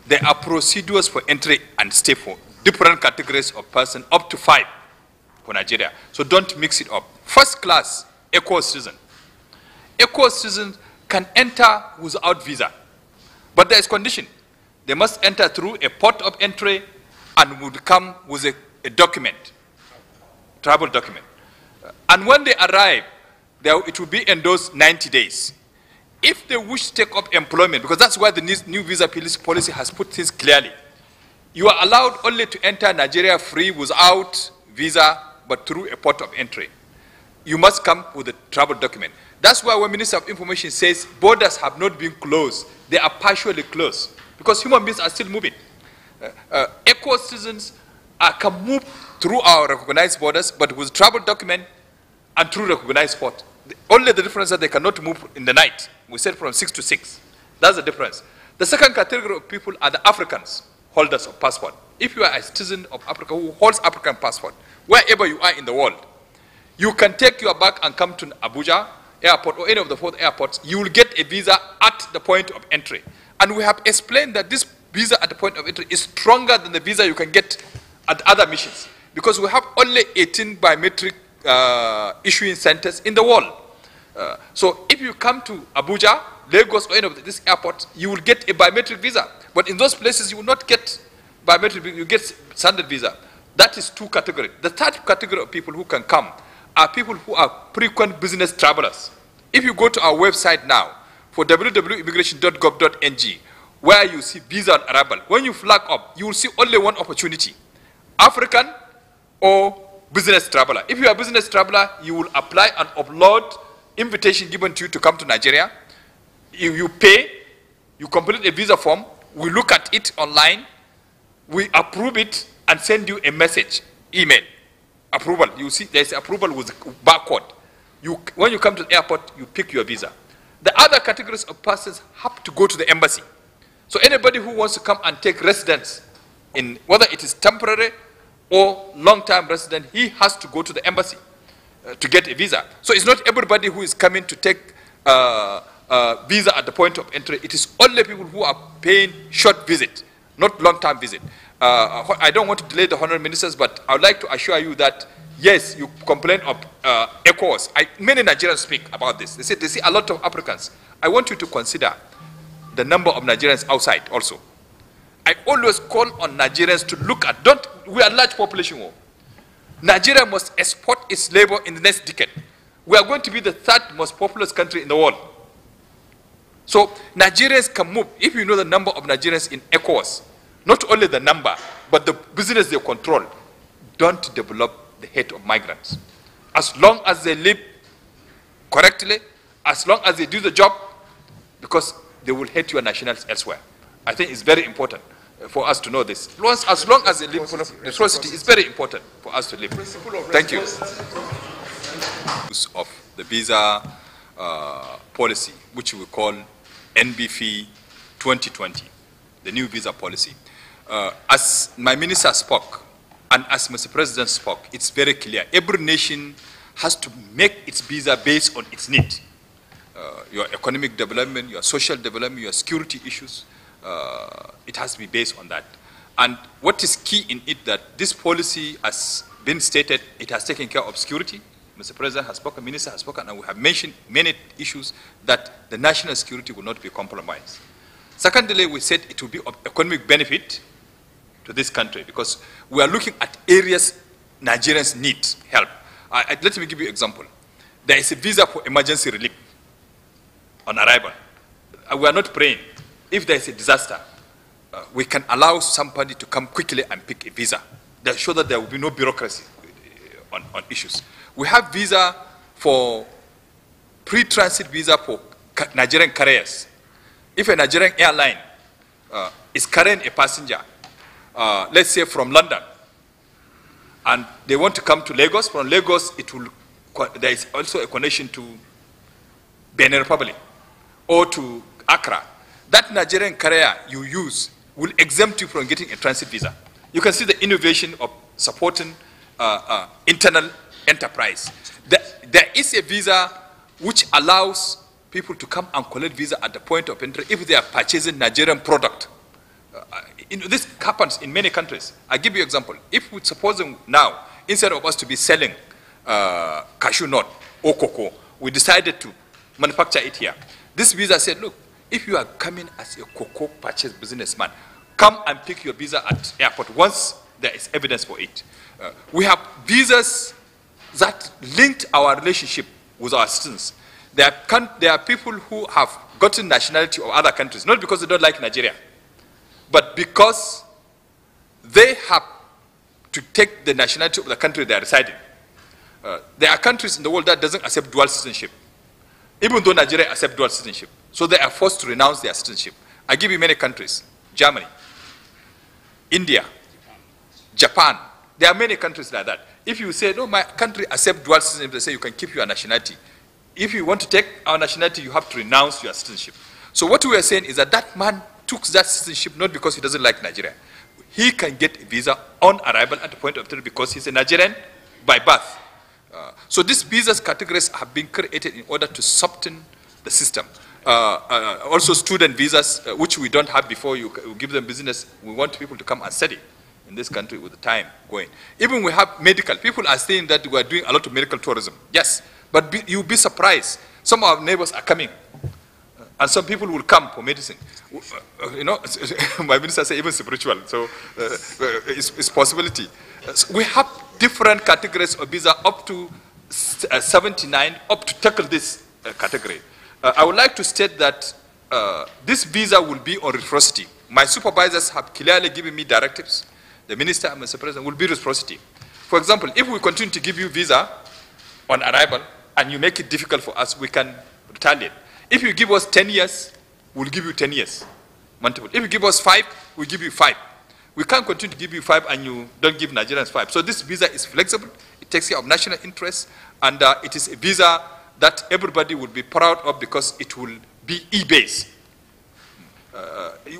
there are procedures for entry and stay for different categories of person, up to 5 for Nigeria. So don't mix it up. First class, eco-citizen. Eco-citizens can enter without visa, but there is condition. They must enter through a port of entry and would come with a document, travel document. And when they arrive, it will be endorsed 90 days. If they wish to take up employment, because that's why the new visa policy has put things clearly, you are allowed only to enter Nigeria free without visa, but through a port of entry. You must come with a travel document. That's why when Minister of Information says borders have not been closed, they are partially closed, because human beings are still moving. Eco-citizens can move through our recognized borders, but with travel document and through recognized port. Only the difference is that they cannot move in the night. We said from 6 to 6. That's the difference. The second category of people are the Africans, holders of passport. If you are a citizen of Africa who holds African passport, wherever you are in the world, you can take your bag and come to Abuja airport or any of the 4 airports. You will get a visa at the point of entry. And we have explained that this visa at the point of entry is stronger than the visa you can get at other missions, because we have only 18 biometric issuing centers in the world. So if you come to Abuja, Lagos, or any of these airports, you will get a biometric visa. But in those places, you will not get biometric visa, you get standard visa. That is 2 categories. The third category of people who can come are people who are frequent business travelers. If you go to our website now, for www.immigration.gov.ng, where you see visa on arrival, when you flag up, you will see only one opportunity: African or business traveler. If you are a business traveler, you will apply and upload invitation given to you to come to Nigeria. You pay, you complete a visa form, we look at it online, we approve it and send you a message, email, approval. You see there's approval with barcode. When you come to the airport, you pick your visa. The other categories of persons have to go to the embassy. So anybody who wants to come and take residence, in whether it is temporary or long-term resident, he has to go to the embassy to get a visa. So it's not everybody who is coming to take visa at the point of entry. It is only people who are paying short visit, not long-term visit. I don't want to delay the honorable ministers, but I would like to assure you that, yes, you complain of ECOWAS. Many Nigerians speak about this. They say they see a lot of Africans. I want you to consider the number of Nigerians outside also. I always call on Nigerians to look at, we are a large population. Nigeria must export its labor in the next decade. We are going to be the 3rd most populous country in the world. So Nigerians can move. If you know the number of Nigerians in ECOWAS, not only the number, but the business they control, don't develop the hate of migrants. As long as they live correctly, as long as they do the job, because they will hate your nationals elsewhere. I think it's very important for us to know this. As long as they live, reciprocity is very important for us to live. Thank you. Of the visa policy, which we call NBF 2020, the new visa policy. As my minister spoke, and as Mr. President spoke, it's very clear. Every nation has to make its visa based on its need. Your economic development, your social development, your security issues, it has to be based on that. And what is key in it, that this policy has been stated, it has taken care of security. Mr. President has spoken, Minister has spoken, and we have mentioned many issues that the national security will not be compromised. Secondly, we said it will be of economic benefit to this country, because we are looking at areas Nigerians need help. Let me give you an example. There is a visa for emergency relief on arrival. We are not praying. If there is a disaster, we can allow somebody to come quickly and pick a visa. That show that there will be no bureaucracy on issues. We have visa for pre-transit visa for Nigerian carriers. If a Nigerian airline is carrying a passenger, let's say from London, and they want to come to Lagos, from Lagos there is also a connection to Benin Republic or to Accra. That Nigerian carrier you use will exempt you from getting a transit visa. You can see the innovation of supporting internal enterprise. There is a visa which allows people to come and collect visa at the point of entry if they are purchasing Nigerian product. This happens in many countries. I give you an example. If we supposing now, instead of us to be selling cashew nut or cocoa, we decided to manufacture it here. This visa said, look, if you are coming as a cocoa purchase businessman, come and pick your visa at airport once there is evidence for it. We have visas that linked our relationship with our citizens. There are people who have gotten nationality of other countries, not because they don't like Nigeria, but because they have to take the nationality of the country they are residing. There are countries in the world that doesn't accept dual citizenship, even though Nigeria accepts dual citizenship. So they are forced to renounce their citizenship. I give you many countries: Germany, India, Japan. There are many countries like that. If you say, no, my country accepts dual citizenship, they say you can keep your nationality. If you want to take our nationality, you have to renounce your citizenship. So what we are saying is that that man took that citizenship not because he doesn't like Nigeria. He can get a visa on arrival at the point of entry because he's a Nigerian by birth. So these visas categories have been created in order to soften the system. Also student visas, which we don't have before, you give them business. We want people to come and study in this country with the time going. Even we have medical. People are saying that we are doing a lot of medical tourism. Yes, but you'll be surprised. Some of our neighbors are coming, and some people will come for medicine. You know, my minister said even spiritual, so it's possibility. So we have different categories of visa up to 79, up to tackle this category. I would like to state that this visa will be on reciprocity. My supervisors have clearly given me directives. The minister and Mr. President will be reciprocity. For example, if we continue to give you visa on arrival and you make it difficult for us, we can retaliate. If you give us 10 years, we'll give you 10 years. Multiple. If you give us 5, we'll give you 5. We can't continue to give you 5 and you don't give Nigerians 5. So this visa is flexible. It takes care of national interests, and it is a visa that everybody will be proud of because it will be e-based.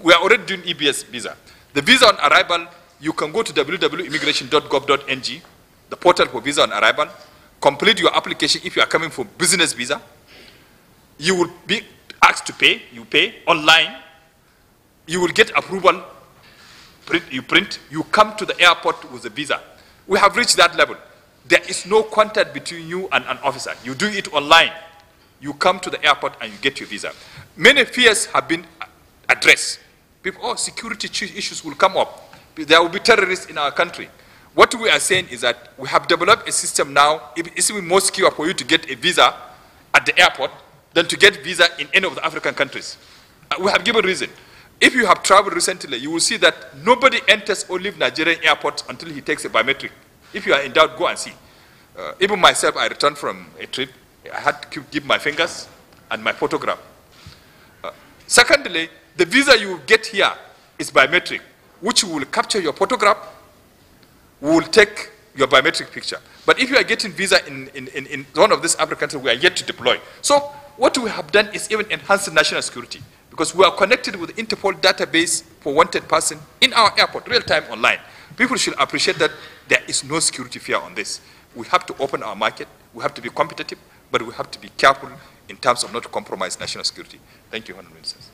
We are already doing e-based visa. The visa on arrival, you can go to www.immigration.gov.ng, the portal for visa on arrival, complete your application if you are coming for business visa. You will be asked to pay, you pay online, you will get approval, you come to the airport with a visa. We have reached that level. There is no contact between you and an officer. You do it online. You come to the airport and you get your visa. Many fears have been addressed. People, oh, security issues will come up. There will be terrorists in our country. What we are saying is that we have developed a system now. It's even more secure for you to get a visa at the airport than to get visa in any of the African countries. We have given reason. If you have traveled recently, you will see that nobody enters or leaves Nigerian airports until he takes a biometric. If you are in doubt, go and see. Even myself, I returned from a trip. I had to give my fingers and my photograph. Secondly, the visa you will get here is biometric, which will capture your photograph, will take your biometric picture. But if you are getting visa in one of these African countries, we are yet to deploy. So what we have done is even enhance national security, because we are connected with the Interpol database for wanted person in our airport, real-time online. People should appreciate that there is no security fear on this. We have to open our market, we have to be competitive, but we have to be careful in terms of not to compromise national security. Thank you, Honourable Ministers.